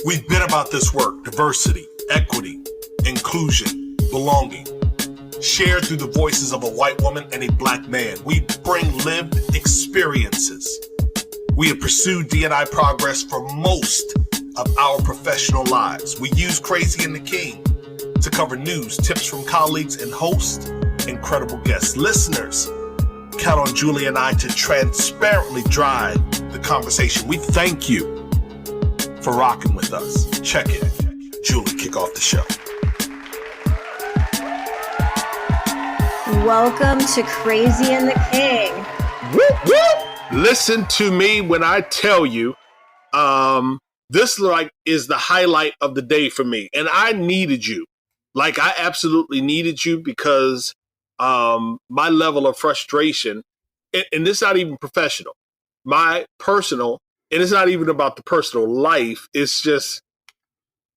We've been about this work: diversity, equity, inclusion, belonging, shared through the voices of a white woman and a black man. We bring lived experiences. We have pursued D&I progress for most of our professional lives. We use Crazy and the King to cover news, tips from colleagues, and host incredible guests. Listeners, count on Julie and I to transparently drive the conversation. We thank you for rocking with us. Check it. Julie, kick off the show. Welcome to Crazy and the King. Whoop, whoop. Listen to me when I tell you, this is the highlight of the day for me. And I needed you. I absolutely needed you because my level of frustration, and this is not even professional, my personal, and it's not even about the personal life. It's just,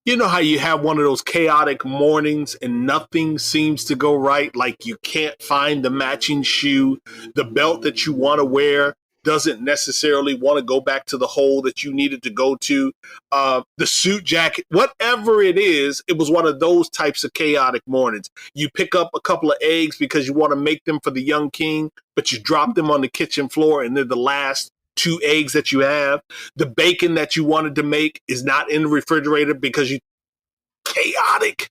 you know how you have one of those chaotic mornings and nothing seems to go right? Like you can't find the matching shoe. The belt that you want to wear doesn't necessarily want to go back to the hole that you needed to go to. The suit jacket, whatever it is, it was one of those types of chaotic mornings. You pick up a couple of eggs because you want to make them for the young king, but you drop them on the kitchen floor and they're the last 2 eggs that you have. The bacon that you wanted to make is not in the refrigerator because you chaotic.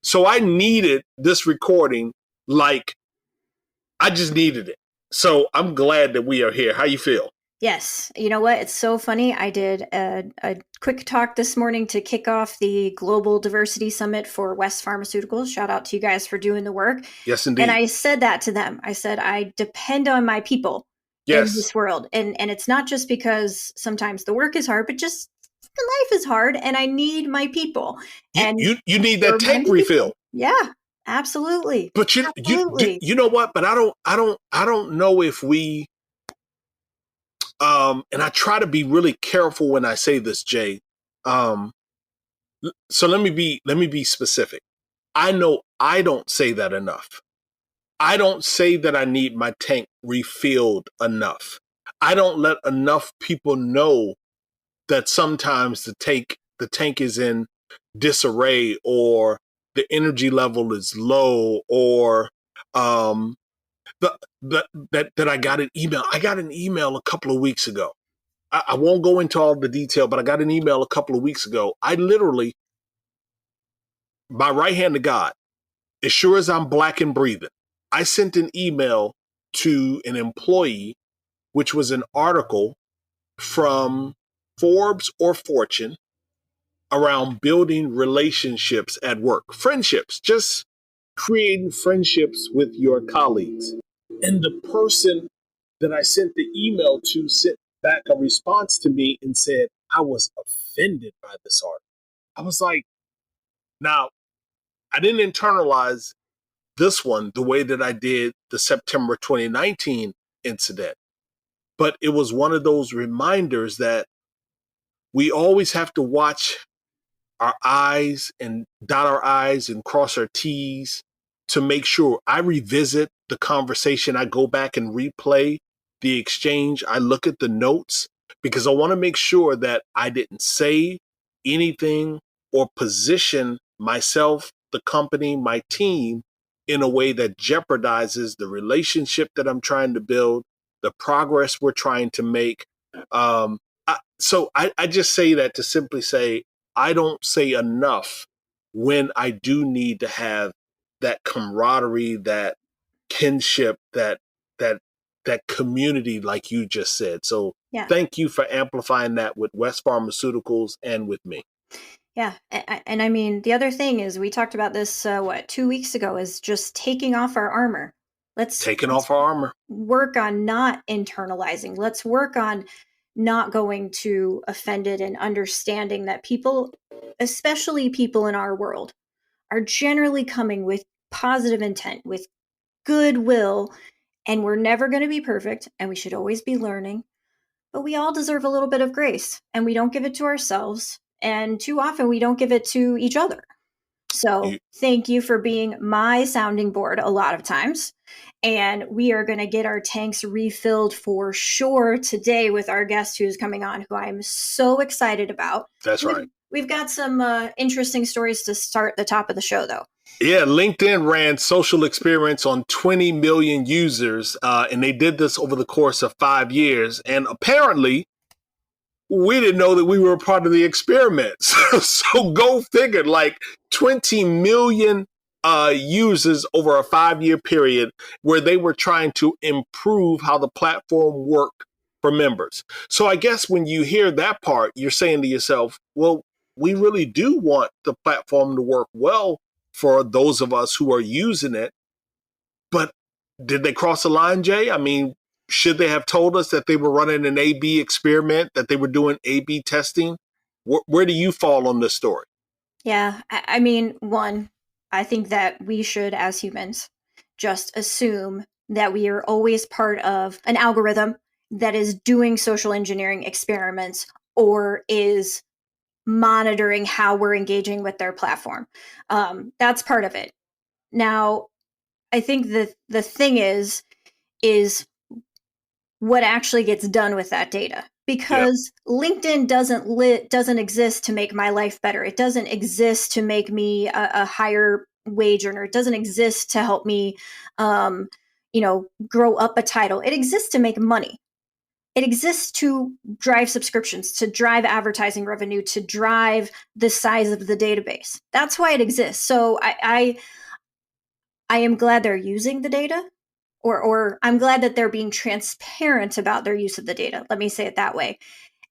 So I needed this recording. I just needed it. So I'm glad that we are here. How you feel? Yes. You know what? It's so funny. I did a quick talk this morning to kick off the Global Diversity Summit for West Pharmaceuticals. Shout out to you guys for doing the work. Yes, indeed. And I said that to them. I said, I depend on my people in this world. And it's not just because sometimes the work is hard, but just life is hard and I need my people. And you need that tank refill. People. Yeah, absolutely. But you know what? But I don't know if we and I try to be really careful when I say this, Jay. So let me be specific. I know I don't say that enough. I don't say that I need my tank refilled enough. I don't let enough people know that sometimes the tank is in disarray or the energy level is low or that I got an email. I got an email a couple of weeks ago. I won't go into all the detail, but I got an email a couple of weeks ago. I literally, by right hand to God, as sure as I'm black and breathing, I sent an email to an employee, which was an article from Forbes or Fortune around building relationships at work, friendships, just creating friendships with your colleagues. And the person that I sent the email to sent back a response to me and said, I was offended by this article. I was like, now, I didn't internalize this one the way that I did the September 2019 incident. But it was one of those reminders that we always have to watch our I's and dot our I's and cross our T's to make sure I revisit the conversation. I go back and replay the exchange. I look at the notes because I want to make sure that I didn't say anything or position myself, the company, my team in a way that jeopardizes the relationship that I'm trying to build, the progress we're trying to make. So I just say that to simply say, I don't say enough when I do need to have that camaraderie, that kinship, that community, like you just said. So Thank you for amplifying that with West Pharmaceuticals and with me. Yeah. And I mean, the other thing is we talked about this, 2 weeks ago, is just taking off our armor. Let's off our armor. Work on not internalizing. Let's work on not going to offended and understanding that people, especially people in our world, are generally coming with positive intent, with goodwill, and we're never going to be perfect and we should always be learning, but we all deserve a little bit of grace and we don't give it to ourselves. And too often we don't give it to each other. So thank you for being my sounding board a lot of times. And we are going to get our tanks refilled for sure today with our guest who's coming on, who I'm so excited about. That's right. We've got some interesting stories to start the top of the show, though. Yeah, LinkedIn ran social experiments on 20 million users, and they did this over the course of 5 years. And apparently, we didn't know that we were a part of the experiment. So go figure, like 20 million users over a 5 year period where they were trying to improve how the platform worked for members. So I guess when you hear that part, you're saying to yourself, well, we really do want the platform to work well for those of us who are using it. But did they cross the line, Jay? I mean, should they have told us that they were running an A/B experiment, that they were doing A/B testing? Where do you fall on this story? Yeah, I mean, one, I think that we should, as humans, just assume that we are always part of an algorithm that is doing social engineering experiments or is monitoring how we're engaging with their platform. That's part of it. Now, I think the thing is what actually gets done with that data, because LinkedIn doesn't exist to make my life better. It doesn't exist to make me a higher wage earner. It doesn't exist to help me grow up a title. It exists to make money. It exists to drive subscriptions, to drive advertising revenue, to drive the size of the database. That's why it exists. So I am glad they're using the data, or I'm glad that they're being transparent about their use of the data. Let me say it that way.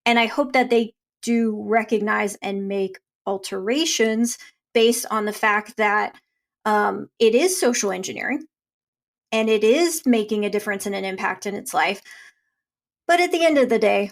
And I hope that they do recognize and make alterations based on the fact that it is social engineering and it is making a difference and an impact in its life. But at the end of the day,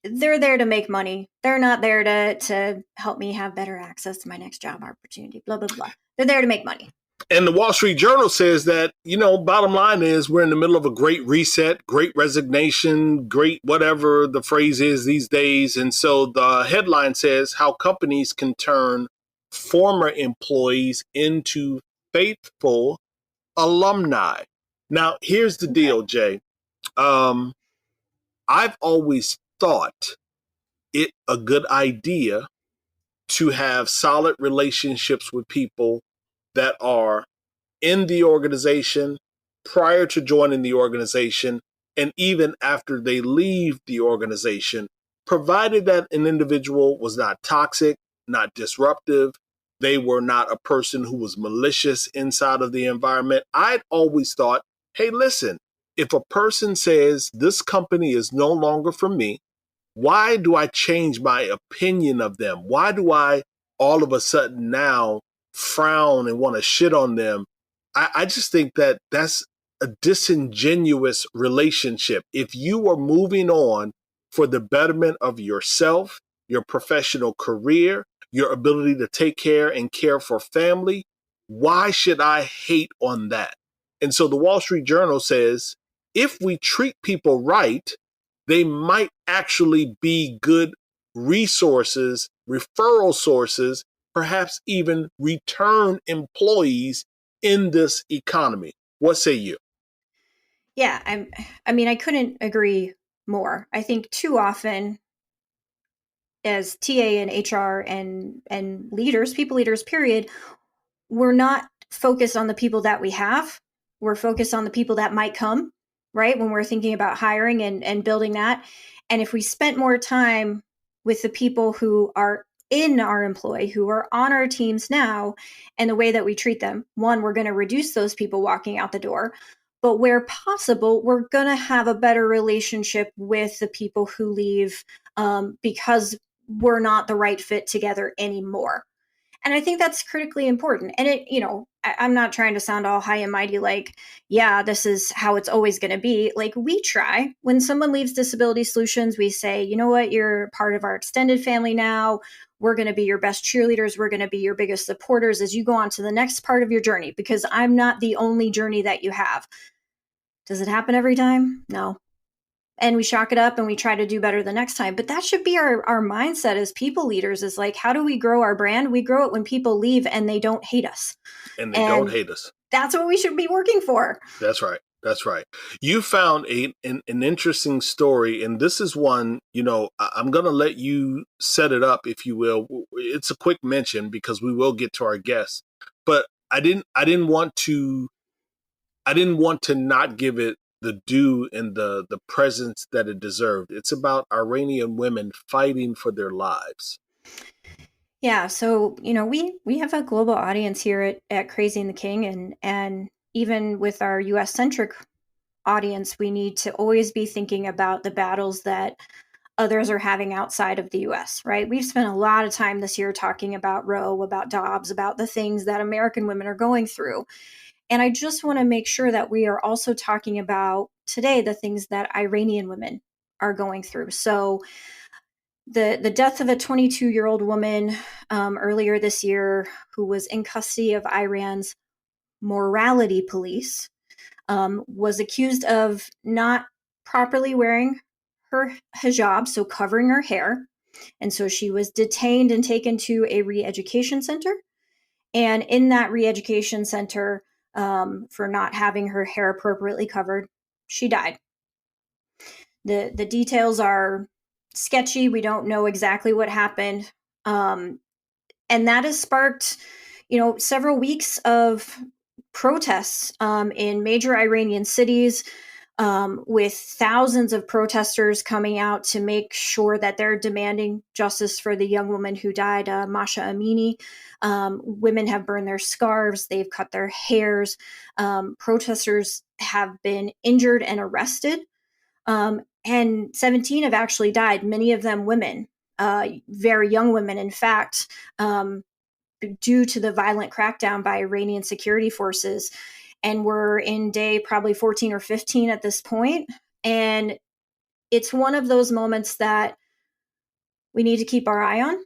they're there to make money. They're not there to help me have better access to my next job opportunity, blah, blah, blah. They're there to make money. And the Wall Street Journal says that, bottom line is we're in the middle of a great reset, great resignation, great whatever the phrase is these days. And so the headline says how companies can turn former employees into faithful alumni. Now, here's the deal, Jay. I've always thought it a good idea to have solid relationships with people that are in the organization prior to joining the organization and even after they leave the organization, provided that an individual was not toxic, not disruptive, they were not a person who was malicious inside of the environment. I'd always thought, hey, listen, if a person says this company is no longer for me, why do I change my opinion of them? Why do I all of a sudden now frown and want to shit on them? I just think that that's a disingenuous relationship. If you are moving on for the betterment of yourself, your professional career, your ability to take care and care for family, why should I hate on that? And so the Wall Street Journal says, if we treat people right, they might actually be good resources, referral sources, perhaps even return employees in this economy. What say you? Yeah, I couldn't agree more. I think too often as TA and HR and leaders, people leaders, period, we're not focused on the people that we have. We're focused on the people that might come, right? When we're thinking about hiring and building that. And if we spent more time with the people who are in our employ, who are on our teams now, and the way that we treat them, one, we're going to reduce those people walking out the door. But where possible, we're going to have a better relationship with the people who leave because we're not the right fit together anymore. And I think that's critically important. And I'm not trying to sound all high and mighty like, yeah, this is how it's always going to be. Like, we try. When someone leaves Disability Solutions, we say, you know what, you're part of our extended family now. We're going to be your best cheerleaders. We're going to be your biggest supporters as you go on to the next part of your journey, because I'm not the only journey that you have. Does it happen every time? No. And we shock it up and we try to do better the next time. But that should be our mindset as people leaders, is like, how do we grow our brand? We grow it when people leave and they don't hate us. And they don't hate us. That's what we should be working for. That's right. That's right. You found an interesting story, and this is one, I'm going to let you set it up, if you will. It's a quick mention because we will get to our guests, but I didn't want to not give it the due and the presence that it deserved. It's about Iranian women fighting for their lives. Yeah, so we have a global audience here at Crazy and the King, and even with our U.S. centric audience, we need to always be thinking about the battles that others are having outside of the US, right? We've spent a lot of time this year talking about Roe, about Dobbs, about the things that American women are going through. And I just want to make sure that we are also talking about today the things that Iranian women are going through. So the death of a 22-year-old woman earlier this year who was in custody of Iran's morality police was accused of not properly wearing her hijab, so covering her hair. And so she was detained and taken to a re-education center. And in that re-education center, for not having her hair appropriately covered, she died. The details are sketchy. We don't know exactly what happened. And that has sparked, several weeks of protests in major Iranian cities, with thousands of protesters coming out to make sure that they're demanding justice for the young woman who died, Masha Amini. Women have burned their scarves, they've cut their hairs. Protesters have been injured and arrested, and 17 have actually died, many of them women, very young women, in fact, due to the violent crackdown by Iranian security forces. And we're in day probably 14 or 15 at this point. And it's one of those moments that we need to keep our eye on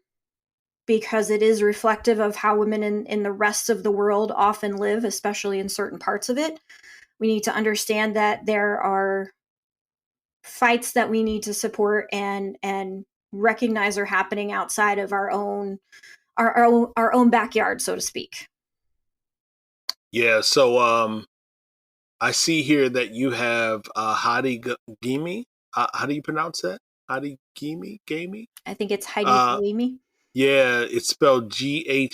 because it is reflective of how women in the rest of the world often live, especially in certain parts of it. We need to understand that there are fights that we need to support and recognize are happening outside of our own backyard, so to speak. Yeah, so I see here that you have Hadi Gimi. How do you pronounce that? Hadi Gimi? I think it's Heidi Galimi. Yeah, it's spelled Ghaemi.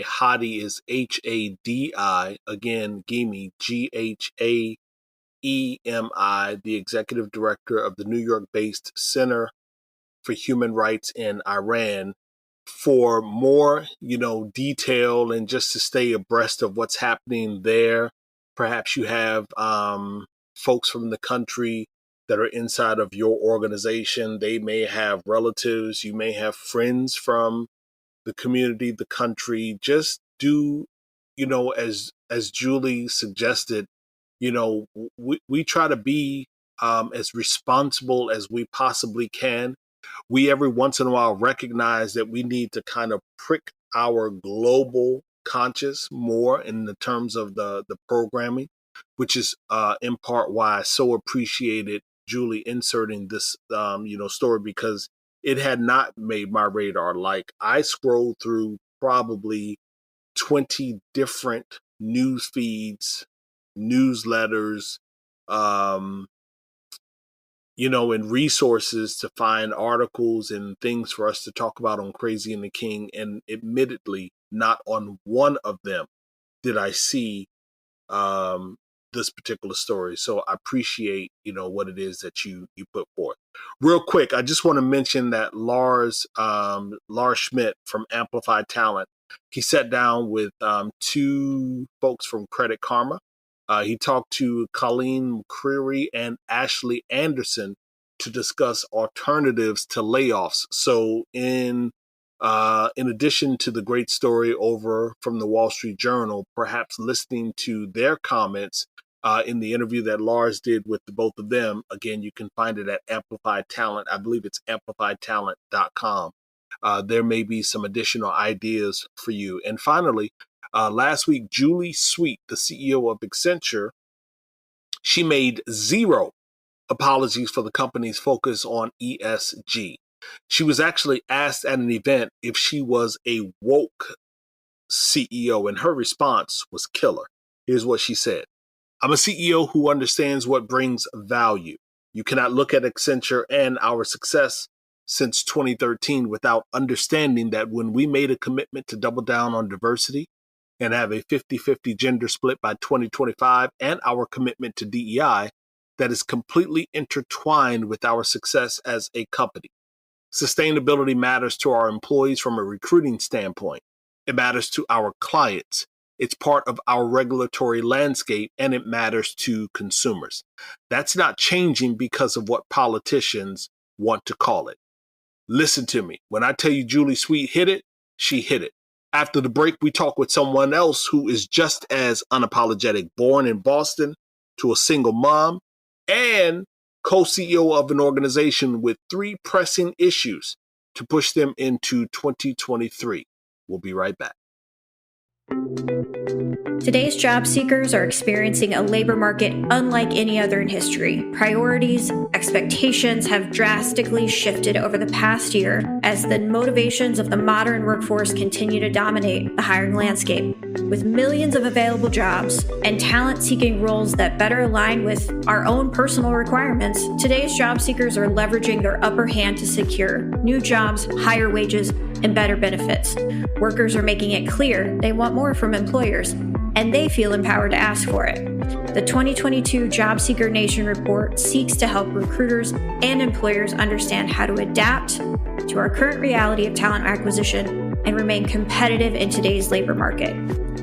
Hadi is Hadi. Again, Gimi, Ghaemi, the executive director of the New York-based Center for Human Rights in Iran. For more, detail and just to stay abreast of what's happening there, perhaps you have folks from the country that are inside of your organization. They may have relatives. You may have friends from the community, the country. Just do, as Julie suggested, we try to be as responsible as we possibly can. We every once in a while recognize that we need to kind of prick our global conscious more in the terms of the programming, which is in part why I so appreciated Julie inserting this story, because it had not made my radar. Like, I scrolled through probably 20 different news feeds, newsletters, and resources to find articles and things for us to talk about on Crazy and the King. And admittedly, not on one of them did I see this particular story. So I appreciate, what it is that you put forth. Real quick, I just want to mention that Lars Schmidt from Amplify Talent, he sat down with two folks from Credit Karma. He talked to Colleen McCreary and Ashley Anderson to discuss alternatives to layoffs. So in addition to the great story over from the Wall Street Journal, perhaps listening to their comments in the interview that Lars did with the both of them. Again, you can find it at Amplify Talent. I believe it's amplifytalent.com. There may be some additional ideas for you. And finally, last week, Julie Sweet, the CEO of Accenture, she made zero apologies for the company's focus on ESG. She was actually asked at an event if she was a woke CEO, and her response was killer. Here's what she said. I'm a CEO who understands what brings value. You cannot look at Accenture and our success since 2013 without understanding that when we made a commitment to double down on diversity and have a 50-50 gender split by 2025 and our commitment to DEI, that is completely intertwined with our success as a company. Sustainability matters to our employees from a recruiting standpoint. It matters to our clients. It's part of our regulatory landscape, and it matters to consumers. That's not changing because of what politicians want to call it. Listen to me. When I tell you Julie Sweet hit it, she hit it. After the break, we talk with someone else who is just as unapologetic, born in Boston to a single mom, and co-CEO of an organization with 3 pressing issues to push them into 2023. We'll be right back. Today's job seekers are experiencing a labor market unlike any other in history. Priorities, expectations have drastically shifted over the past year as the motivations of the modern workforce continue to dominate the hiring landscape. With millions of available jobs and talent seeking roles that better align with our own personal requirements, today's job seekers are leveraging their upper hand to secure new jobs, higher wages, and better benefits. Workers are making it clear they want more from employers, and they feel empowered to ask for it. The 2022 Job Seeker Nation report seeks to help recruiters and employers understand how to adapt to our current reality of talent acquisition and remain competitive in today's labor market.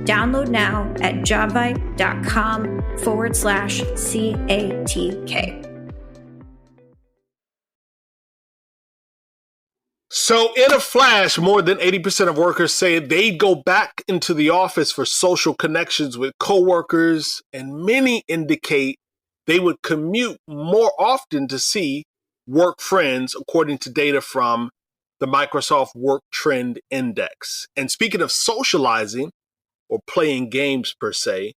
Download now at jobvite.com/CATK. So in a flash, more than 80% of workers say they'd go back into the office for social connections with coworkers, and many indicate they would commute more often to see work friends, according to data from the Microsoft Work Trend Index. And speaking of socializing or playing games per se,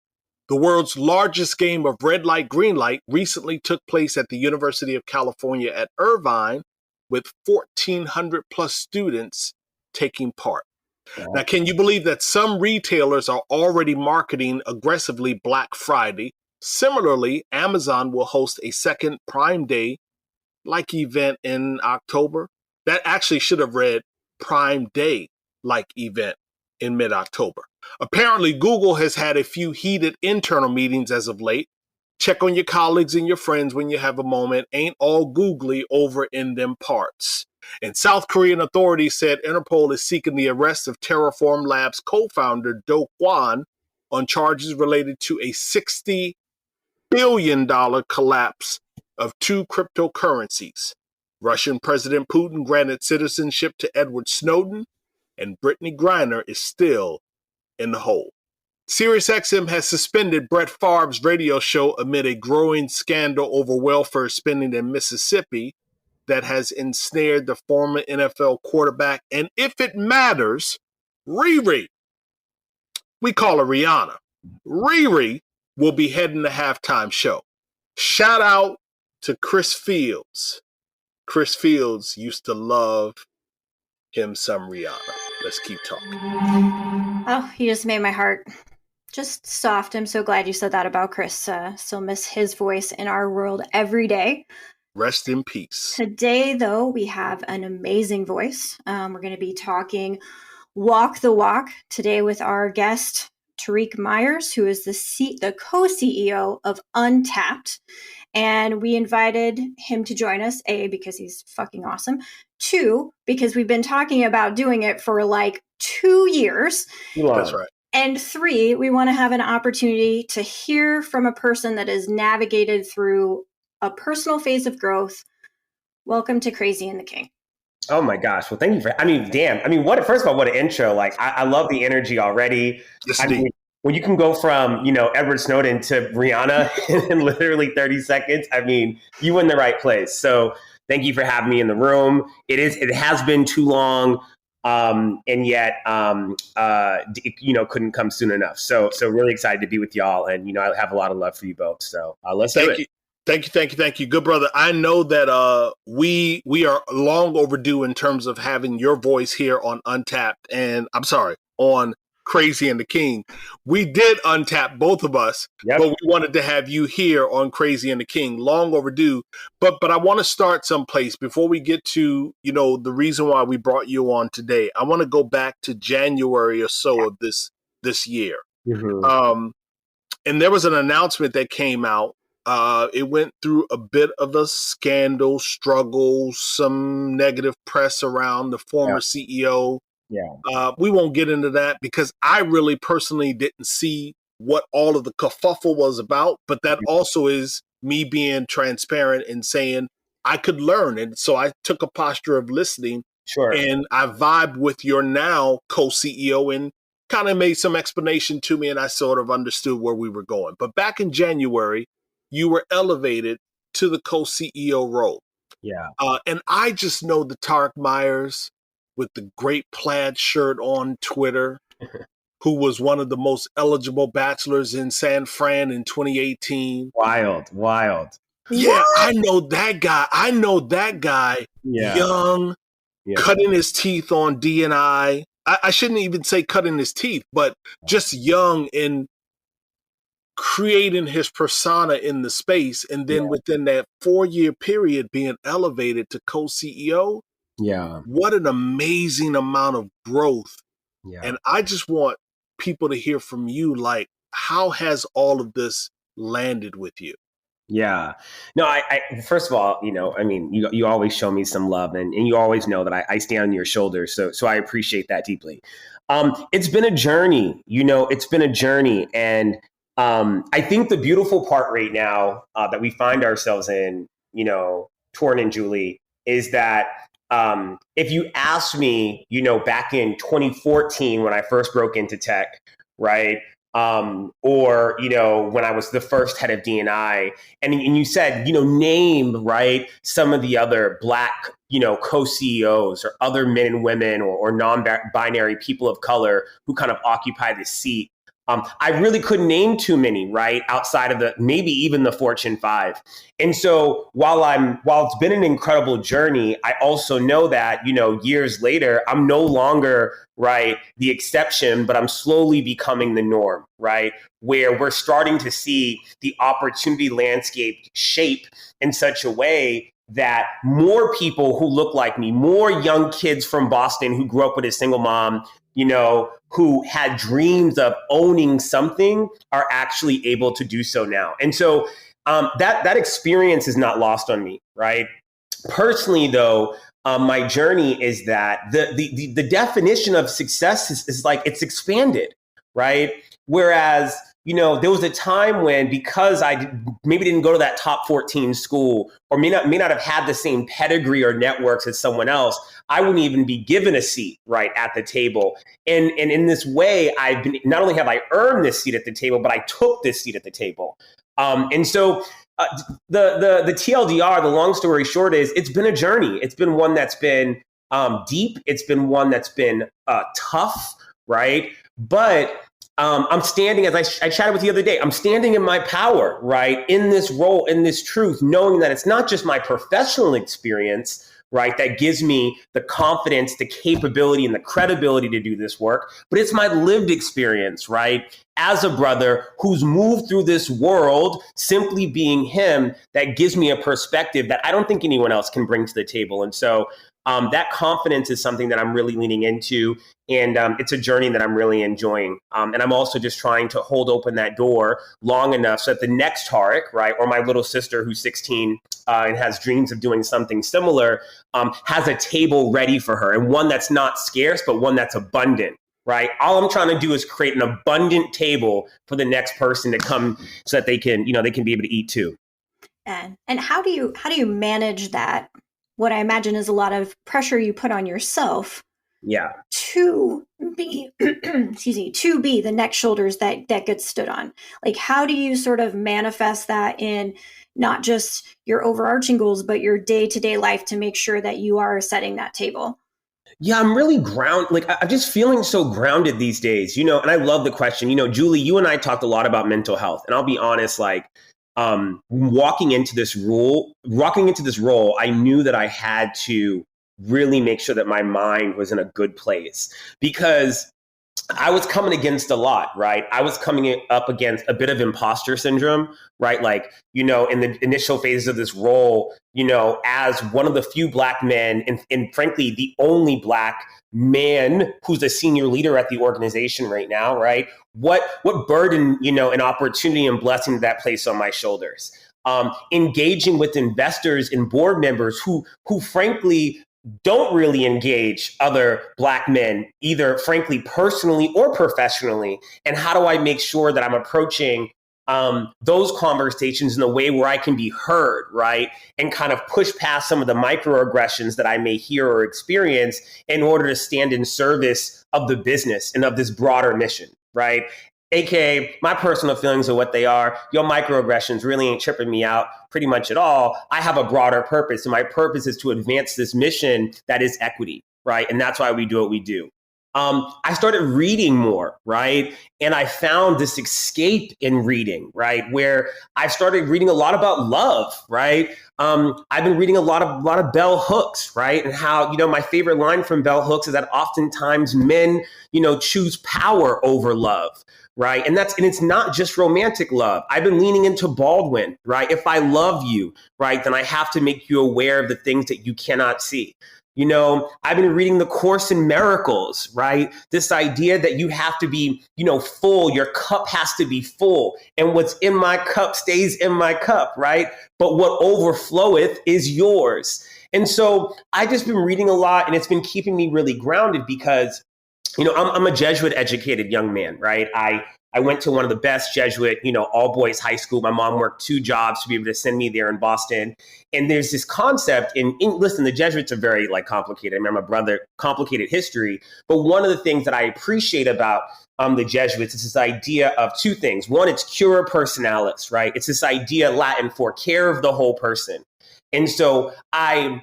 the world's largest game of red light, green light recently took place at the University of California at Irvine, with 1,400 plus students taking part. Wow. Now, can you believe that some retailers are already marketing aggressively Black Friday? Similarly, Amazon will host a second Prime Day-like event in October. That actually should have read Prime Day-like event in mid-October. Apparently, Google has had a few heated internal meetings as of late. Check on your colleagues and your friends when you have a moment. Ain't all googly over in them parts. And South Korean authorities said Interpol is seeking the arrest of Terraform Labs co-founder Do Kwon on charges related to a $60 billion collapse of 2 cryptocurrencies. Russian President Putin granted citizenship to Edward Snowden, and Brittany Griner is still in the hole. SiriusXM has suspended Brett Favre's radio show amid a growing scandal over welfare spending in Mississippi that has ensnared the former NFL quarterback. And if it matters, Riri, we call her Rihanna, Riri will be heading the halftime show. Shout out to Chris Fields. Chris Fields used to love him some Rihanna. Let's keep talking. Oh, you just made my heart just soft. I'm so glad you said that about Chris. Still miss his voice in our world every day. Rest in peace. Today, though, we have an amazing voice. We're going to be talking walk the walk today with our guest, Tariq Meyers, who is the co-CEO of Untapped. And we invited him to join us, A, because he's fucking awesome. 2, because we've been talking about doing it for like 2 years. That's right. And 3, we want to have an opportunity to hear from a person that has navigated through a personal phase of growth. Welcome to Crazy and the King. Oh my gosh. Well, thank you first of all, what an intro. Like, I love the energy already. Yes, when you can go from, Edward Snowden to Rihanna in literally 30 seconds, you in the right place. So thank you for having me in the room. It has been too long. And yet, couldn't come soon enough. So really excited to be with y'all. And, I have a lot of love for you both. So let's do it. Thank you. Good brother. I know that we are long overdue in terms of having your voice here on Untapped on Crazy and the King. We did untap, both of us, Yep. but we wanted to have you here on Crazy and the King. Long overdue. But I want to start someplace before we get to, the reason why we brought you on today. I want to go back to January or so of this year. Mm-hmm. And there was an announcement that came out. It went through a bit of a scandal, struggle, some negative press around the former CEO. Yeah. We won't get into that because I really personally didn't see what all of the kerfuffle was about, but that also is me being transparent and saying I could learn. And so I took a posture of listening. Sure. And I vibed with your now co-CEO and kind of made some explanation to me, and I sort of understood where we were going. But back in January, you were elevated to the co-CEO role. Yeah. And I just know the Tariq Meyers with the great plaid shirt on Twitter, who was one of the most eligible bachelors in San Fran in 2018. Wild. Yeah, I know that guy. Yeah. Young, cutting his teeth on D&I. I shouldn't even say cutting his teeth, but just young and creating his persona in the space. And then within that 4-year period being elevated to co-CEO. Yeah. What an amazing amount of growth. Yeah. And I just want people to hear from you, like, how has all of this landed with you? Yeah. No, I first of all, you always show me some love and you always know that I stand on your shoulders. So I appreciate that deeply. It's been a journey, And I think the beautiful part right now that we find ourselves in, Torn and Julie, is that if you asked me, back in 2014 when I first broke into tech, right? Or, when I was the first head of D&I, and you said, name, right, some of the other Black, co-CEOs or other men and women or non-binary people of color who kind of occupy this seat. I really couldn't name too many, right, outside of maybe even the Fortune 5. And so while it's been an incredible journey, I also know that, years later, I'm no longer, right, the exception, but I'm slowly becoming the norm, right, where we're starting to see the opportunity landscape shape in such a way that more people who look like me, more young kids from Boston who grew up with a single mom, who had dreams of owning something are actually able to do so now. And so that experience is not lost on me, right? Personally, though, my journey is that the definition of success is like it's expanded, right? Whereas, there was a time when, because I maybe didn't go to that top 14 school or may not have had the same pedigree or networks as someone else, I wouldn't even be given a seat right at the table. And in this way, not only have I earned this seat at the table, but I took this seat at the table. And so the TLDR, the long story short, is it's been a journey. It's been one that's been deep. It's been one that's been tough, right? But I'm standing, as I chatted with you the other day, I'm standing in my power, right? In this role, in this truth, knowing that it's not just my professional experience, right, that gives me the confidence, the capability, and the credibility to do this work, but it's my lived experience, right? As a brother who's moved through this world, simply being him, that gives me a perspective that I don't think anyone else can bring to the table. And so that confidence is something that I'm really leaning into. And it's a journey that I'm really enjoying. And I'm also just trying to hold open that door long enough so that the next Tariq, right, or my little sister who's 16 and has dreams of doing something similar, has a table ready for her, and one that's not scarce, but one that's abundant, right? All I'm trying to do is create an abundant table for the next person to come so that they can be able to eat too. And how do you manage that? What I imagine is a lot of pressure you put on yourself. Yeah. To be, to be the next shoulders that gets stood on. Like, how do you sort of manifest that in not just your overarching goals, but your day-to-day life to make sure that you are setting that table? Yeah, I'm really I'm just feeling so grounded these days, and I love the question. Julie, you and I talked a lot about mental health, and I'll be honest, walking into this role, I knew that I had to really make sure that my mind was in a good place, because I was coming against a lot, right? I was coming up against a bit of imposter syndrome, right? Like, in the initial phases of this role, as one of the few Black men and frankly, the only Black man who's a senior leader at the organization right now, right? What burden, an opportunity and blessing that placed on my shoulders. Engaging with investors and board members who frankly don't really engage other Black men, either frankly, personally or professionally. And how do I make sure that I'm approaching those conversations in a way where I can be heard, right? And kind of push past some of the microaggressions that I may hear or experience in order to stand in service of the business and of this broader mission, right? AKA, my personal feelings are what they are. Your microaggressions really ain't tripping me out pretty much at all. I have a broader purpose, and my purpose is to advance this mission that is equity, right? And that's why we do what we do. I started reading more, right? And I found this escape in reading, right? Where I started reading a lot about love, right? I've been reading a lot of bell hooks, right? And how, my favorite line from bell hooks is that oftentimes men, choose power over love. Right. And it's not just romantic love. I've been leaning into Baldwin, right? If I love you, right, then I have to make you aware of the things that you cannot see. I've been reading The Course in Miracles, right? This idea that you have to be, full, your cup has to be full. And what's in my cup stays in my cup, right? But what overfloweth is yours. And so I've just been reading a lot, and it's been keeping me really grounded because I'm a Jesuit educated young man, right? I went to one of the best Jesuit, all boys high school. My mom worked 2 jobs to be able to send me there in Boston. And there's this concept listen, the Jesuits are very complicated. I remember my brother, complicated history. But one of the things that I appreciate about the Jesuits is this idea of 2 things. One, it's cura personalis, right? It's this idea, Latin for care of the whole person. And so I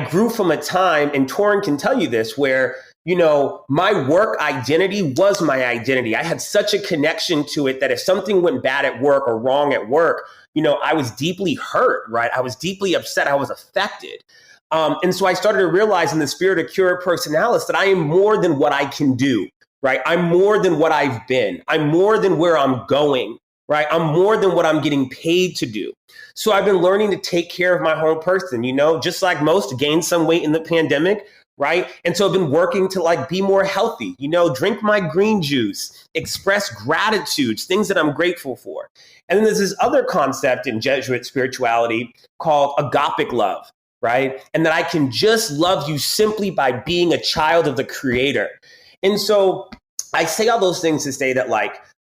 grew from a time, and Torin can tell you this, where my work identity was my identity. I had such a connection to it that if something went bad at work or wrong at work, I was deeply hurt, right? I was deeply upset. I was affected. And so I started to realize in the spirit of cura personalis that I am more than what I can do, right? I'm more than what I've been. I'm more than where I'm going, right? I'm more than what I'm getting paid to do. So I've been learning to take care of my whole person, just like most, gained some weight in the pandemic, right? And so I've been working to be more healthy, drink my green juice, express gratitudes, things that I'm grateful for. And then there's this other concept in Jesuit spirituality called agapic love, right? And that I can just love you simply by being a child of the Creator. And so I say all those things to say that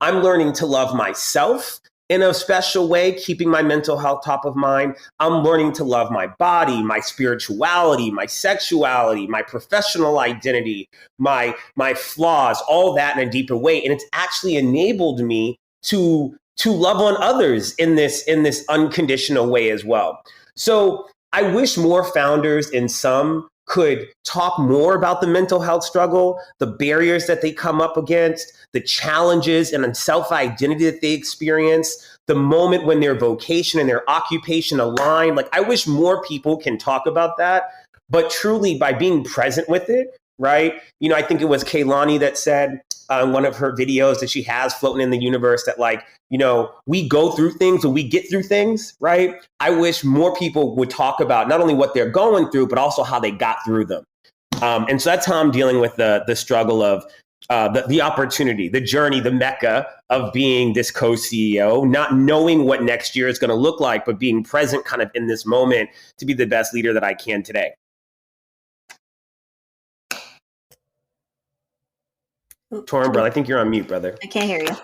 I'm learning to love myself in a special way, keeping my mental health top of mind. I'm learning to love my body, my spirituality, my sexuality, my professional identity, my flaws, all that in a deeper way. And it's actually enabled me to love on others in this unconditional way as well. So I wish more founders and some could talk more about the mental health struggle, the barriers that they come up against, the challenges and self-identity that they experience, the moment when their vocation and their occupation align. I wish more people can talk about that, but truly by being present with it, right? I think it was Kaylani that said in one of her videos that she has floating in the universe that we go through things and we get through things, right? I wish more people would talk about not only what they're going through, but also how they got through them. And so that's how I'm dealing with the struggle of the opportunity, the journey, the mecca of being this co-CEO, not knowing what next year is going to look like, but being present kind of in this moment to be the best leader that I can today. Torin, brother, I think you're on mute, brother. I can't hear you.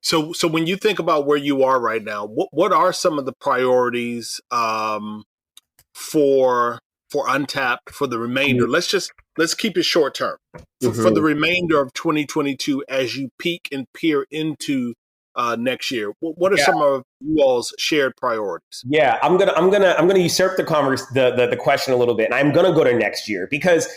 So when you think about where you are right now, what are some of the priorities for Untapped for the remainder? Let's keep it short term for the remainder of 2022 as you peak and peer into next year. What are some of you all's shared priorities? Yeah, I'm gonna usurp the question a little bit, and I'm gonna go to next year because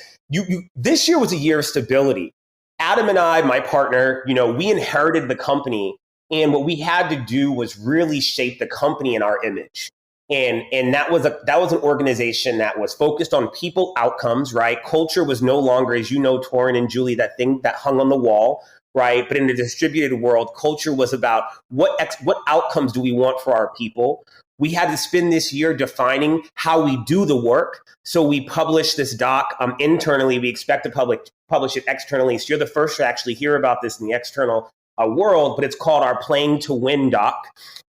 this year was a year of stability. Adam and I, my partner, we inherited the company, and what we had to do was really shape the company in our image. And that was an organization that was focused on people outcomes, right? Culture was no longer, as you know, Torin and Julie, that thing that hung on the wall, right? But in the distributed world, culture was about what outcomes do we want for our people. We had to spend this year defining how we do the work. So we published this doc internally. We expect to publish it externally. So you're the first to actually hear about this in the external world, but it's called our Playing to Win doc.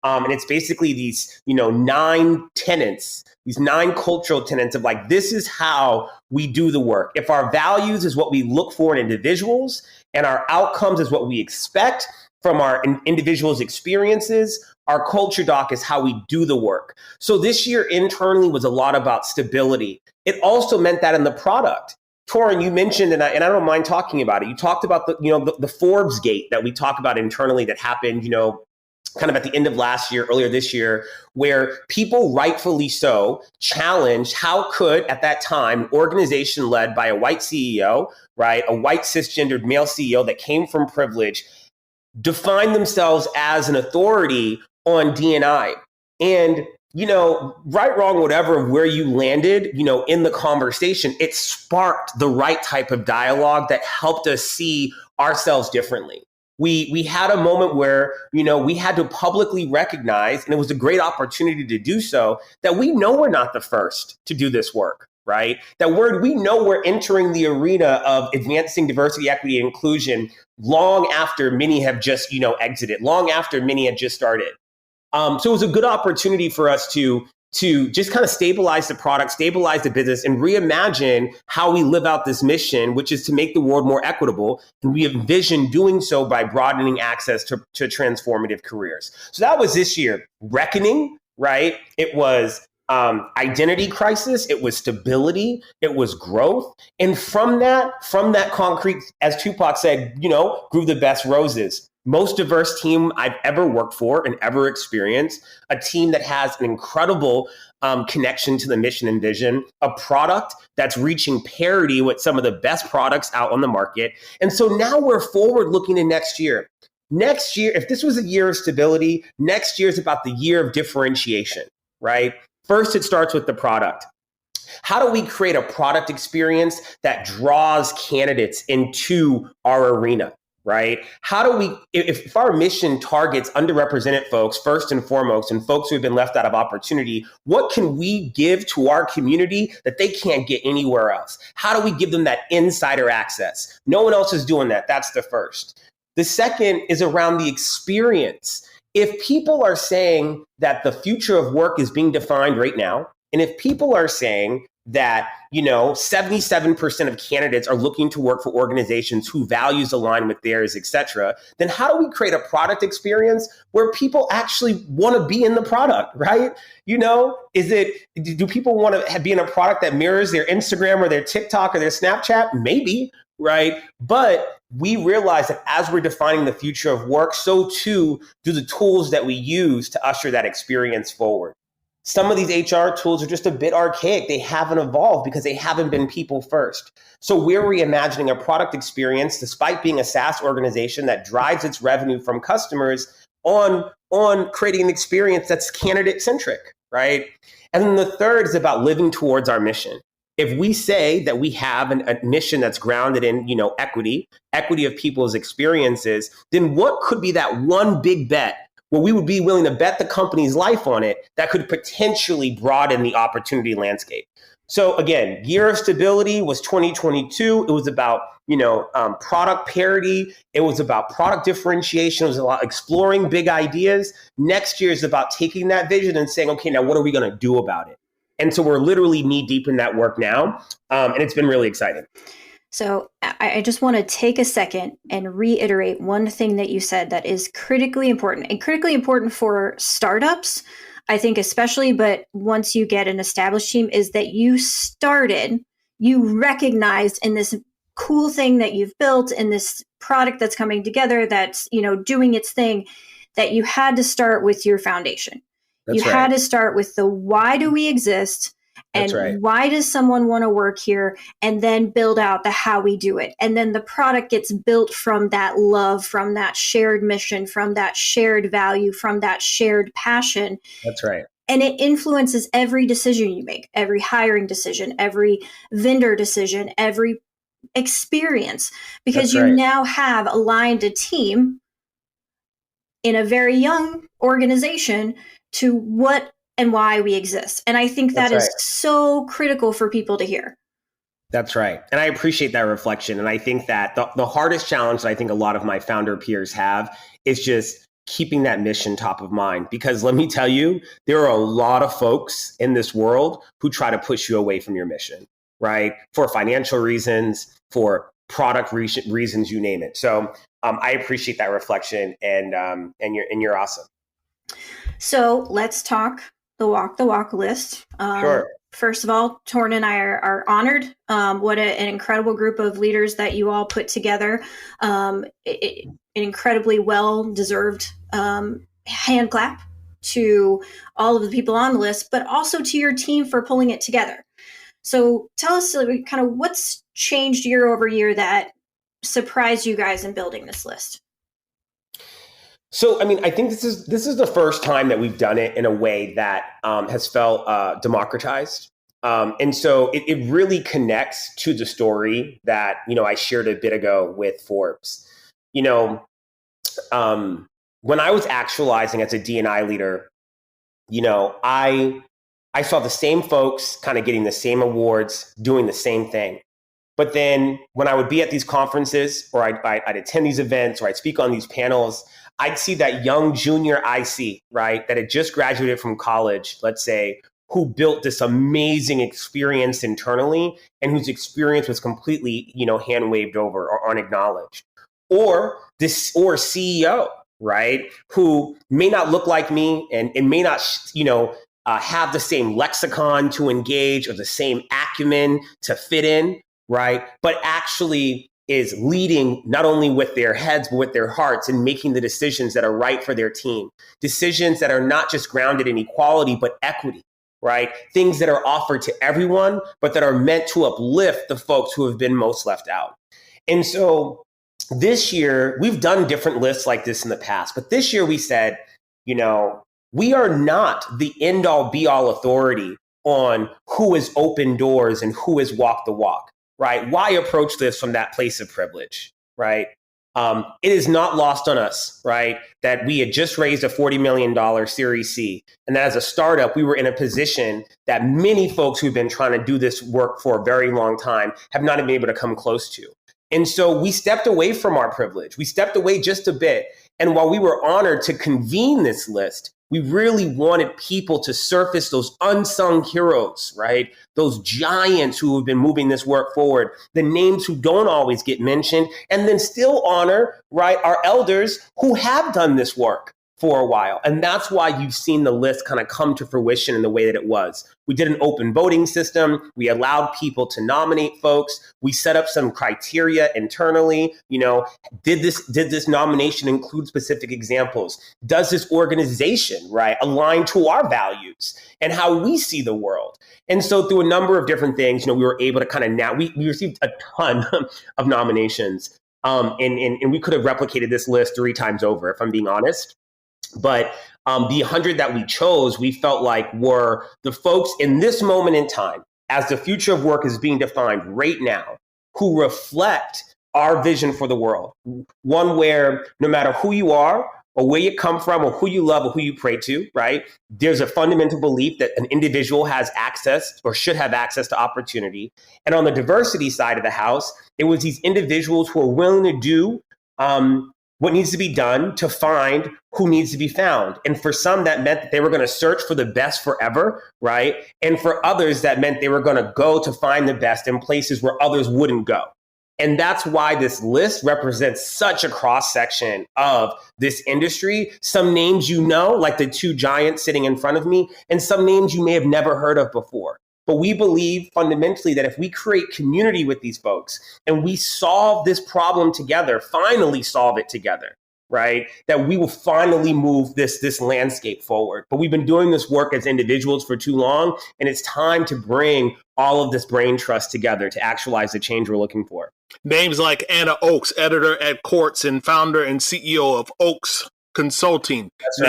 And it's basically these, 9 tenets, these 9 cultural tenets of like, this is how we do the work. If our values is what we look for in individuals and our outcomes is what we expect from our individuals' experiences, our culture doc is how we do the work. So this year internally was a lot about stability. It also meant that in the product. Torin, you mentioned, and I don't mind talking about it. You talked about the Forbes gate that we talk about internally that happened, kind of at the end of last year, earlier this year, where people rightfully so challenged how could, at that time, an organization led by a white CEO, right, a white cisgendered male CEO that came from privilege, define themselves as an authority on D&I. And, right, wrong, whatever, where you landed, in the conversation, it sparked the right type of dialogue that helped us see ourselves differently. We had a moment where, we had to publicly recognize, and it was a great opportunity to do so, that we know we're not the first to do this work, right? That we know we're entering the arena of advancing diversity, equity, and inclusion long after many have just, exited, long after many had just started. So it was a good opportunity for us to just kind of stabilize the product, stabilize the business, and reimagine how we live out this mission, which is to make the world more equitable. And we envision doing so by broadening access to transformative careers. So that was this year. Reckoning, right? It was identity crisis. It was stability. It was growth. And from that concrete, as Tupac said, grew the best roses. Most diverse team I've ever worked for and ever experienced, a team that has an incredible connection to the mission and vision, a product that's reaching parity with some of the best products out on the market. And so now we're forward looking to next year. Next year, if this was a year of stability, next year is about the year of differentiation, right? First, it starts with the product. How do we create a product experience that draws candidates into our arena? Right? How do we, if our mission targets underrepresented folks, first and foremost, and folks who have been left out of opportunity, what can we give to our community that they can't get anywhere else? How do we give them that insider access? No one else is doing that. That's the first. The second is around the experience. If people are saying that the future of work is being defined right now, and if people are saying that, 77% of candidates are looking to work for organizations whose values align with theirs, et cetera, then how do we create a product experience where people actually want to be in the product, right? Do people want to be in a product that mirrors their Instagram or their TikTok or their Snapchat? Maybe, right? But we realize that as we're defining the future of work, so too do the tools that we use to usher that experience forward. Some of these HR tools are just a bit archaic. They haven't evolved because they haven't been people first. So we're reimagining a product experience, despite being a SaaS organization that drives its revenue from customers, on creating an experience that's candidate centric, right? And then the third is about living towards our mission. If we say that we have a mission that's grounded in, equity of people's experiences, then what could be that one big bet where we would be willing to bet the company's life on it that could potentially broaden the opportunity landscape? So again, year of stability was 2022. It was about, product parity. It was about product differentiation. It was about exploring big ideas. Next year is about taking that vision and saying, okay, now what are we going to do about it? And so we're literally knee deep in that work now. And it's been really exciting. So I just want to take a second and reiterate one thing that you said that is critically important, and critically important for startups, I think especially, but once you get an established team, is that you recognized in this cool thing that you've built, in this product that's coming together, that's, doing its thing, that you had to start with your foundation. That's right. Had to start with the why do we exist? And right. Why does someone want to work here? And then build out the how we do it. And then the product gets built from that love, from that shared mission, from that shared value, from that shared passion. That's right. And it influences every decision you make, every hiring decision, every vendor decision, every experience, because you now have aligned a team in a very young organization to what and why we exist. And I think that is so critical for people to hear. That's right. And I appreciate that reflection. And I think that the hardest challenge that I think a lot of my founder peers have is just keeping that mission top of mind. Because let me tell you, there are a lot of folks in this world who try to push you away from your mission, right? For financial reasons, for product reasons, you name it. So I appreciate that reflection, and you're awesome. So let's talk the walk list. Sure. First of all, Torn and I are honored. What an incredible group of leaders that you all put together. An incredibly well-deserved hand clap to all of the people on the list, but also to your team for pulling it together. So tell us kind of what's changed year over year that surprised you guys in building this list. So, I mean, I think this is the first time that we've done it in a way that has felt democratized. And so it really connects to the story that, I shared a bit ago with Forbes. When I was actualizing as a D&I leader, I saw the same folks kind of getting the same awards, doing the same thing. But then when I would be at these conferences, or I'd attend these events, or I'd speak on these panels, I'd see that young junior IC, right, that had just graduated from college, let's say, who built this amazing experience internally and whose experience was completely, hand waved over or unacknowledged. Or CEO, right, who may not look like me and may not, have the same lexicon to engage or the same acumen to fit in, right, but actually is leading not only with their heads, but with their hearts and making the decisions that are right for their team. Decisions that are not just grounded in equality, but equity, right? Things that are offered to everyone, but that are meant to uplift the folks who have been most left out. And so this year, we've done different lists like this in the past, but this year we said, we are not the end all be all authority on who has opened doors and who has walked the walk. Right? Why approach this from that place of privilege, right? It is not lost on us, right, that we had just raised a $40 million Series C. And that as a startup, we were in a position that many folks who've been trying to do this work for a very long time have not been able to come close to. And so we stepped away from our privilege. We stepped away just a bit. And while we were honored to convene this list, we really wanted people to surface those unsung heroes, right? Those giants who have been moving this work forward, the names who don't always get mentioned, and then still honor, right, our elders who have done this work for a while. And that's why you've seen the list kind of come to fruition in the way that it was. We did an open voting system. We allowed people to nominate folks. We set up some criteria internally. Did this nomination include specific examples? Does this organization, right, align to our values and how we see the world? And so through a number of different things, we were able to kind of we received a ton of nominations. And we could have replicated this list 3 times over, if I'm being honest. But the 100 that we chose, we felt like were the folks in this moment in time, as the future of work is being defined right now, who reflect our vision for the world. One where no matter who you are or where you come from or who you love or who you pray to, right, there's a fundamental belief that an individual has access or should have access to opportunity. And on the diversity side of the house, it was these individuals who are willing to do what needs to be done to find who needs to be found. And for some, that meant that they were going to search for the best forever, right? And for others, that meant they were going to go to find the best in places where others wouldn't go. And that's why this list represents such a cross-section of this industry. Some names like the 2 giants sitting in front of me, and some names you may have never heard of before. But we believe fundamentally that if we create community with these folks and we solve this problem together, finally solve it together, right, that we will finally move this landscape forward. But we've been doing this work as individuals for too long, and it's time to bring all of this brain trust together to actualize the change we're looking for. Names like Anna Oakes, editor at Quartz and founder and CEO of Oakes Consulting. That's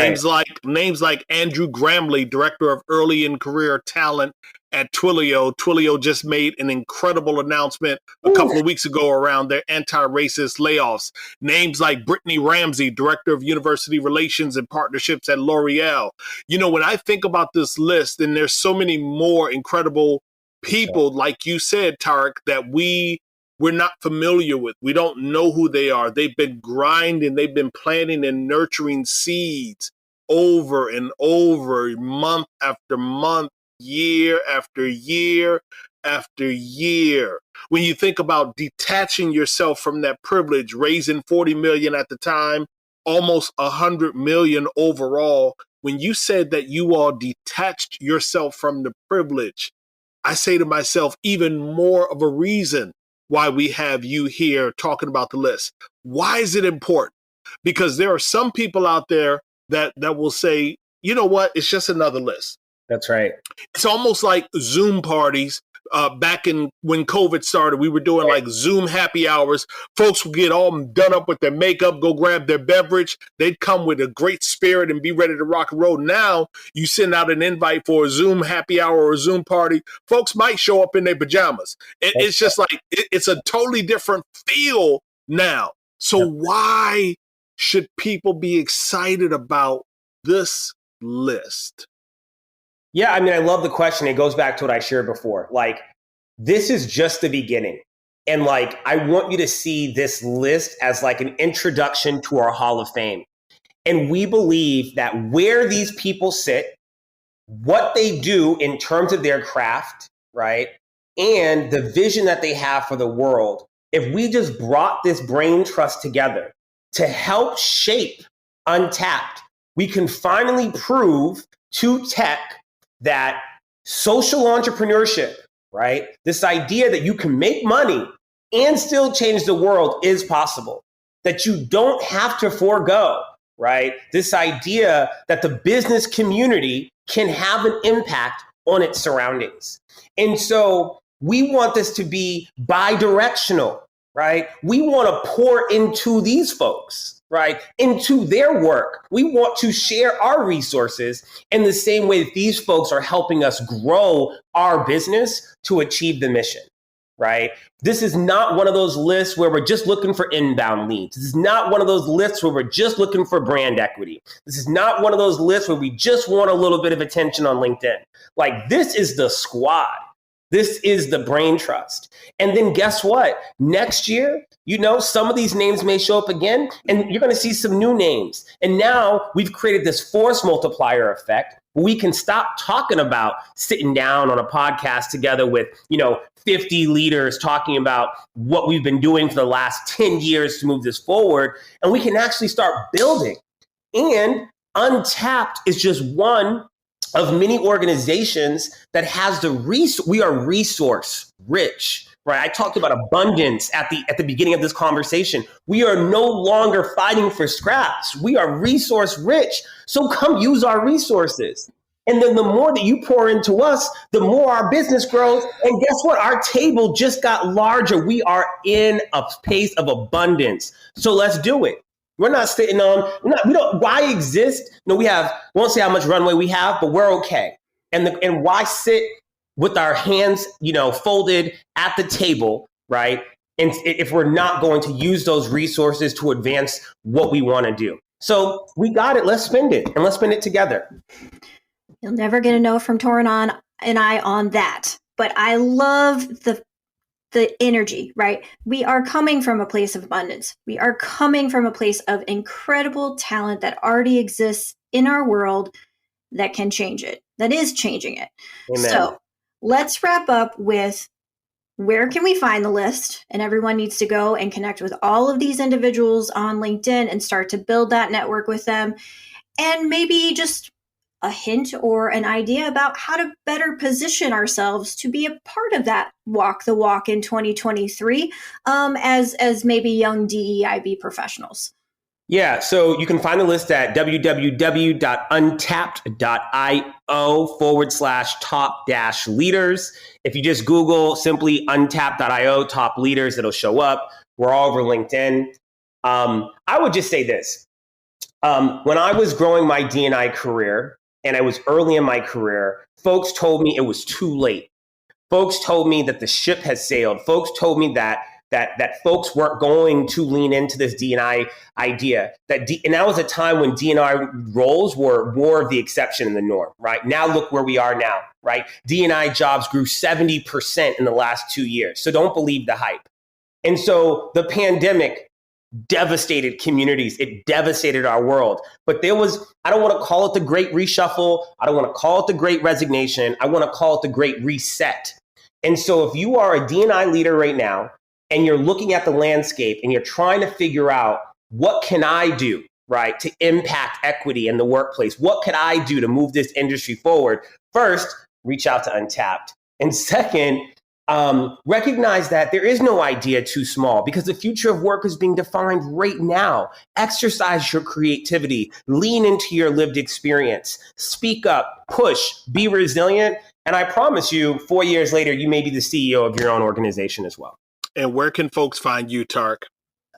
Names like Andrew Gramley, Director of Early and Career Talent at Twilio. Twilio just made an incredible announcement a couple of weeks ago around their anti-racist layoffs. Names like Brittany Ramsey, Director of University Relations and Partnerships at L'Oreal. You know, when I think about this list, and there's so many more incredible people, like you said, Tariq, that we're not familiar with. We don't know who they are. They've been grinding, they've been planting and nurturing seeds over and over, month after month, year after year after year. When you think about detaching yourself from that privilege, raising 40 million at the time, almost 100 million overall, when you said that you all detached yourself from the privilege, I say to myself, even more of a reason why we have you here talking about the list. Why is it important? Because there are some people out there that will say, you know what, it's just another list. That's right. It's almost like Zoom parties. Back in when COVID started, we were doing like Zoom happy hours. Folks would get all done up with their makeup, go grab their beverage. They'd come with a great spirit and be ready to rock and roll. Now you send out an invite for a Zoom happy hour or a Zoom party. Folks might show up in their pajamas. It's just like, it's a totally different feel now. So why should people be excited about this list? Yeah, I mean, I love the question. It goes back to what I shared before. Like, this is just the beginning. And like, I want you to see this list as like an introduction to our Hall of Fame. And we believe that where these people sit, what they do in terms of their craft, right? And the vision that they have for the world, if we just brought this brain trust together to help shape Untapped, we can finally prove to tech that social entrepreneurship, right? This idea that you can make money and still change the world is possible, that you don't have to forego, right? This idea that the business community can have an impact on its surroundings. And so we want this to be bi-directional, right? We want to pour into these folks, right? Into their work. We want to share our resources in the same way that these folks are helping us grow our business to achieve the mission, right? This is not one of those lists where we're just looking for inbound leads. This is not one of those lists where we're just looking for brand equity. This is not one of those lists where we just want a little bit of attention on LinkedIn. Like, this is the squad. This is the brain trust. And then guess what? Next year, you know, some of these names may show up again, and you're going to see some new names. And now we've created this force multiplier effect. We can stop talking about sitting down on a podcast together with, 50 leaders talking about what we've been doing for the last 10 years to move this forward. And we can actually start building. And Untapped is just one of many organizations that has we are resource rich, right? I talked about abundance at the beginning of this conversation. We are no longer fighting for scraps. We are resource rich. So come use our resources. And then the more that you pour into us, the more our business grows. And guess what? Our table just got larger. We are in a pace of abundance. So let's do it. We're not sitting on, why exist? No, we won't say how much runway we have, but we're okay. And why sit with our hands, folded at the table, right? And if we're not going to use those resources to advance what we want to do. So we got it. Let's spend it, and let's spend it together. You'll never get a no from Torin and I on that. But I love the energy, right? We are coming from a place of abundance. We are coming from a place of incredible talent that already exists in our world that can change it, that is changing it. Amen. So let's wrap up with, where can we find the list? And everyone needs to go and connect with all of these individuals on LinkedIn and start to build that network with them. And maybe just a hint or an idea about how to better position ourselves to be a part of that walk the walk in 2023 as maybe young DEIB professionals. Yeah, so you can find the list at www.untapped.io/top-leaders. If you just Google simply untapped.io top leaders, it'll show up. We're all over LinkedIn. I would just say this. When I was growing my D&I career, and I was early in my career, folks told me it was too late. Folks told me that the ship has sailed. Folks told me that folks weren't going to lean into this D&I idea. And that was a time when D&I roles were more of the exception than the norm, right? Now look where we are now, right? D&I jobs grew 70% in the last 2 years. So don't believe the hype. And so the pandemic devastated communities. It devastated our world. But I don't want to call it the great reshuffle. I don't want to call it the great resignation. I want to call it the great reset. And so if you are a D&I leader right now, and you're looking at the landscape and you're trying to figure out, what can I do, right, to impact equity in the workplace? What could I do to move this industry forward? First, reach out to Untapped. And second, recognize that there is no idea too small, because the future of work is being defined right now. Exercise your creativity, lean into your lived experience, speak up, push, be resilient. And I promise you, 4 years later, you may be the CEO of your own organization as well. And where can folks find you, Tariq?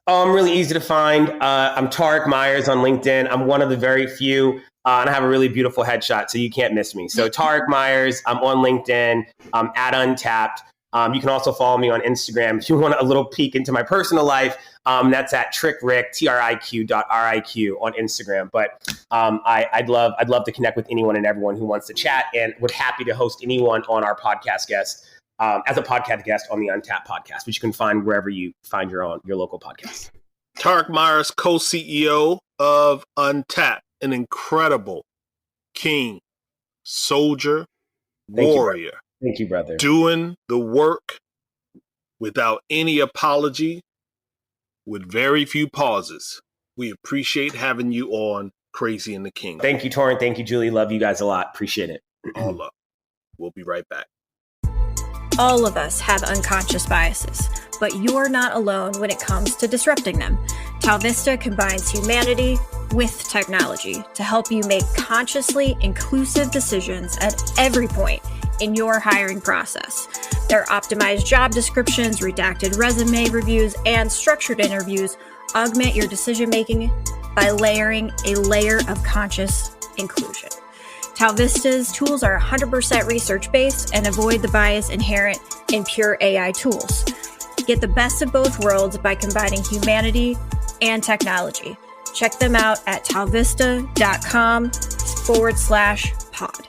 I'm really easy to find. I'm Tariq Meyers on LinkedIn. I'm one of the very few, and I have a really beautiful headshot, so you can't miss me. So Tariq Meyers, I'm on LinkedIn, at Untapped. You can also follow me on Instagram if you want a little peek into my personal life. That's at TriqRiq, TRIQ.RIQ on Instagram. But I'd love to connect with anyone and everyone who wants to chat, and would happy to host anyone on our podcast guest. As a podcast guest on the Untapped podcast, which you can find wherever you find your local podcast. Tariq Meyers, co-CEO of Untapped, an incredible king, soldier, warrior. Thank you, brother. Doing the work without any apology, with very few pauses. We appreciate having you on Crazy in the King. Thank you, Torrin. Thank you, Julie. Love you guys a lot. Appreciate it. All love. We'll be right back. All of us have unconscious biases, but you're not alone when it comes to disrupting them. Talvista combines humanity with technology to help you make consciously inclusive decisions at every point in your hiring process. Their optimized job descriptions, redacted resume reviews, and structured interviews augment your decision-making by layering a layer of conscious inclusion. Talvista's tools are 100% research-based and avoid the bias inherent in pure AI tools. Get the best of both worlds by combining humanity and technology. Check them out at talvista.com/pod.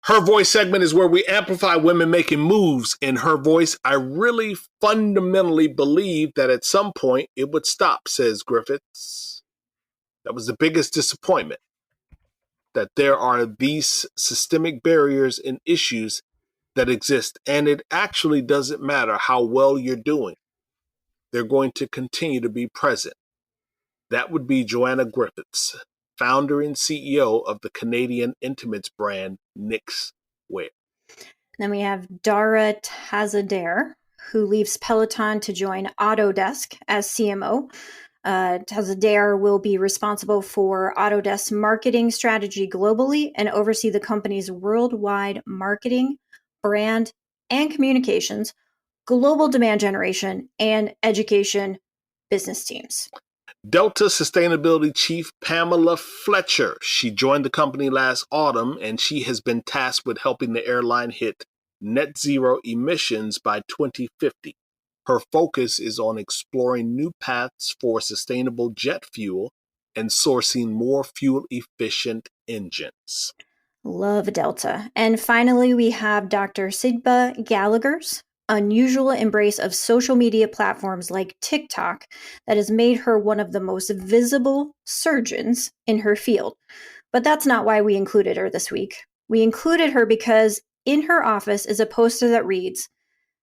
Her Voice segment is where we amplify women making moves. In Her Voice, I really fundamentally believe that at some point it would stop, says Griffiths. That was the biggest disappointment, that there are these systemic barriers and issues that exist, and it actually doesn't matter how well you're doing. They're going to continue to be present. That would be Joanna Griffiths, founder and CEO of the Canadian intimates brand Nick's Wear. Then we have Dara Tazadair, who leaves Peloton to join Autodesk as CMO. Tazadair will be responsible for Autodesk's marketing strategy globally and oversee the company's worldwide marketing, brand, and communications, global demand generation, and education business teams. Delta Sustainability Chief Pamela Fletcher. She joined the company last autumn, and she has been tasked with helping the airline hit net zero emissions by 2050. Her focus is on exploring new paths for sustainable jet fuel and sourcing more fuel-efficient engines. Love Delta. And finally, we have Dr. Sigba Gallagher's unusual embrace of social media platforms like TikTok that has made her one of the most visible surgeons in her field. But that's not why we included her this week. We included her because in her office is a poster that reads,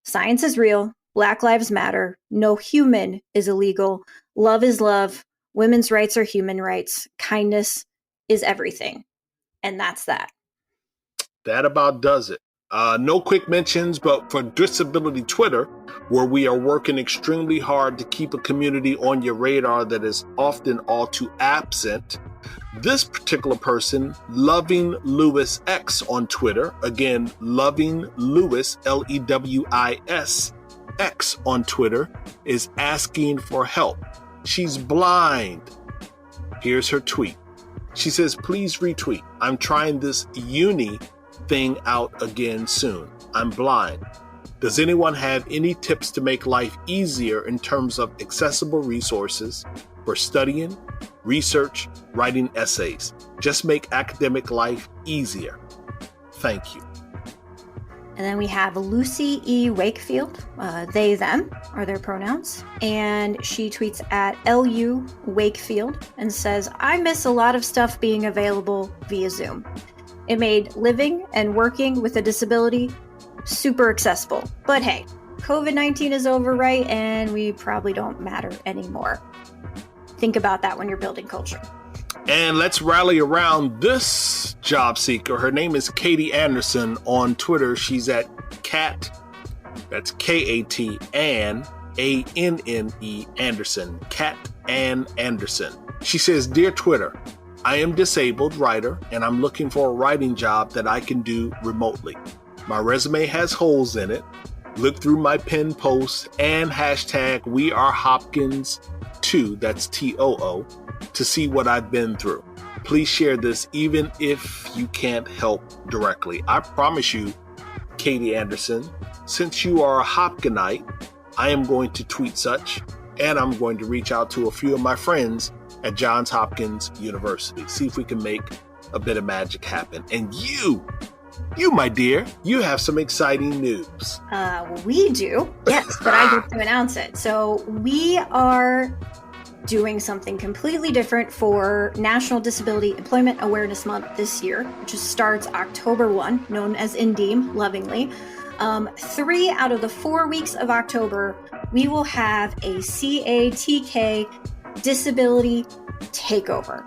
"Science is real, Black Lives Matter, no human is illegal, love is love, women's rights are human rights, kindness is everything." And that's that. That about does it. No quick mentions, but for Disability Twitter, where we are working extremely hard to keep a community on your radar that is often all too absent, this particular person, Loving Lewis X on Twitter, again, Loving Lewis, Lewis, X on Twitter is asking for help. She's blind. Here's her tweet. She says, please retweet. I'm trying this uni thing out again soon. I'm blind. Does anyone have any tips to make life easier in terms of accessible resources for studying, research, writing essays? Just make academic life easier. Thank you. And then we have Lucy E. Wakefield. They, them are their pronouns. And she tweets at LU Wakefield and says, I miss a lot of stuff being available via Zoom. It made living and working with a disability super accessible. But hey, COVID-19 is over, right? And we probably don't matter anymore. Think about that when you're building culture. And let's rally around this job seeker. Her name is Katie Anderson on Twitter. She's at Cat, that's K-A-T, Anne, A-N-N-E, Anderson, Cat Ann Anderson. She says, Dear Twitter, I am disabled writer and I'm looking for a writing job that I can do remotely. My resume has holes in it. Look through my pinned posts and hashtag WeAreHopkins2, that's T-O-O, to see what I've been through. Please share this even if you can't help directly. I promise you, Katie Anderson, since you are a Hopkinite, I am going to tweet such, and I'm going to reach out to a few of my friends at Johns Hopkins University, see if we can make a bit of magic happen. And you, my dear, you have some exciting news. We do, yes, but I get to announce it. So we are doing something completely different for National Disability Employment Awareness Month this year, which starts October 1, known as INDEEM lovingly. 3 out of the 4 weeks of October, we will have a CATK disability takeover.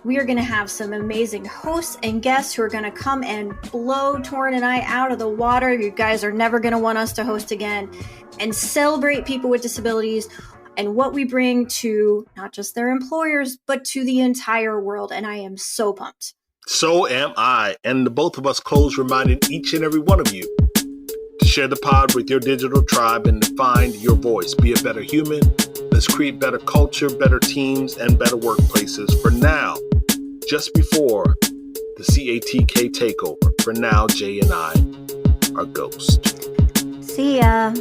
We are going to have some amazing hosts and guests who are going to come and blow Torrin and I out of the water. You guys are never going to want us to host again, and celebrate people with disabilities and what we bring to not just their employers, but to the entire world. And I am so pumped. So am I. And the both of us close reminding each and every one of you to share the pod with your digital tribe and find your voice. Be a better human. Let's create better culture, better teams, and better workplaces. For now, just before the CATK takeover, for now, Jay and I are ghost. See ya.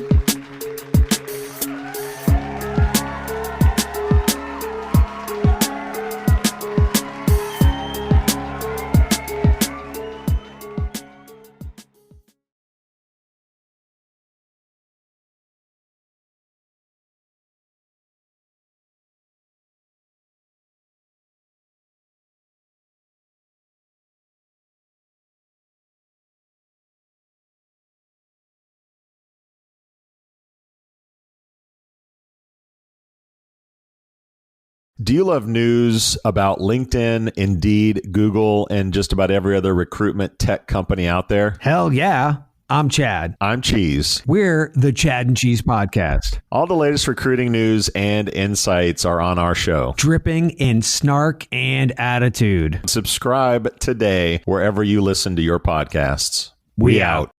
Do you love news about LinkedIn, Indeed, Google, and just about every other recruitment tech company out there? Hell yeah. I'm Chad. I'm Cheese. We're the Chad and Cheese Podcast. All the latest recruiting news and insights are on our show. Dripping in snark and attitude. Subscribe today wherever you listen to your podcasts. We out.